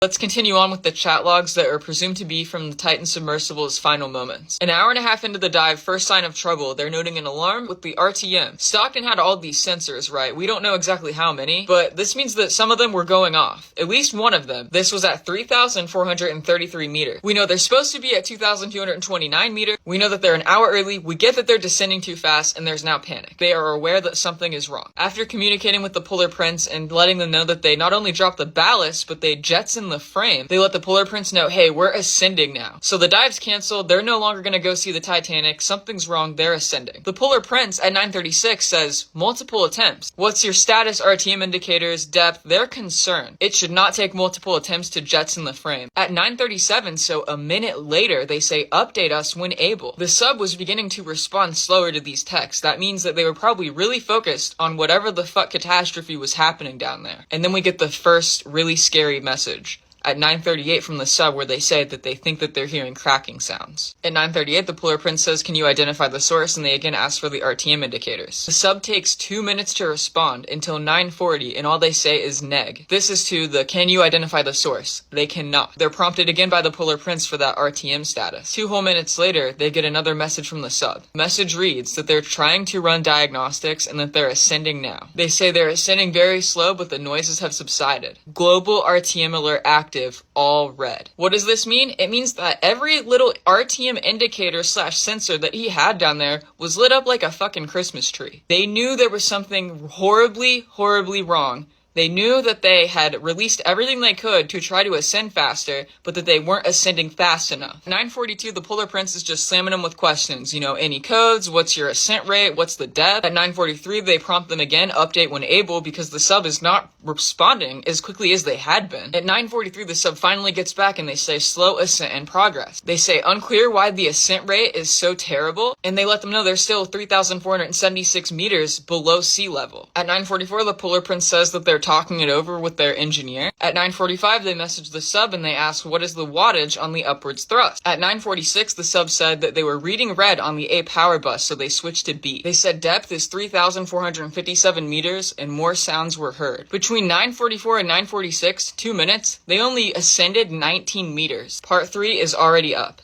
Let's continue on with the chat logs that are presumed to be from the Titan Submersible's final moments. An hour and a half into the dive, first sign of trouble, they're noting an alarm with the RTM. Stockton had all these sensors, right? We don't know exactly how many, but this means that some of them were going off. At least one of them. This was at 3,433 meters. We know they're supposed to be at 2,229 meters. We know that they're an hour early. We get that they're descending too fast, and there's now panic. They are aware that something is wrong. After communicating with the Polar Prince and letting them know that they not only dropped the ballast, but they jetson the frame, they let the Polar Prince know, hey, we're ascending now. So the dive's canceled, they're no longer gonna go see the Titanic, something's wrong, they're ascending. The Polar Prince at 9:36 says, multiple attempts. What's your status, RTM indicators, depth? They're concerned. It should not take multiple attempts to jetson the frame. At 9:37, so a minute later, they say, update us when able. The sub was beginning to respond slower to these texts. That means that they were probably really focused on whatever the fuck catastrophe was happening down there. And then we get the first really scary message at 9:38 from the sub, where they say that they think that they're hearing cracking sounds. At 9:38, the Polar Prince says, can you identify the source? And they again ask for the RTM indicators. The sub takes 2 minutes to respond until 9:40, and all they say is neg. This is to the, can you identify the source? They cannot. They're prompted again by the Polar Prince for that RTM status. 2 whole minutes later, they get another message from the sub. Message reads that they're trying to run diagnostics and that they're ascending now. They say they're ascending very slow, but the noises have subsided. Global RTM alert active, all red. What does this mean? It means that every little RTM indicator / sensor that he had down there was lit up like a fucking Christmas tree. They knew there was something horribly wrong. They knew that they had released everything they could to try to ascend faster, but that they weren't ascending fast enough. 9:42, the Polar Prince is just slamming them with questions. You know, any codes? What's your ascent rate? What's the depth? At 9:43, they prompt them again, update when able, because the sub is not responding as quickly as they had been. At 9:43, the sub finally gets back and they say slow ascent in progress. They say unclear why the ascent rate is so terrible, and they let them know they're still 3,476 meters below sea level. At 9:44, the Polar Prince says that they're talking it over with their engineer. At 9:45, they message the sub and they ask what is the wattage on the upwards thrust. At 9:46, the sub said that they were reading red on the A power bus, so they switched to B. They said depth is 3,457 meters and more sounds were heard. Between 9:44 and 9:46, 2 minutes, they only ascended 19 meters. Part 3 is already up.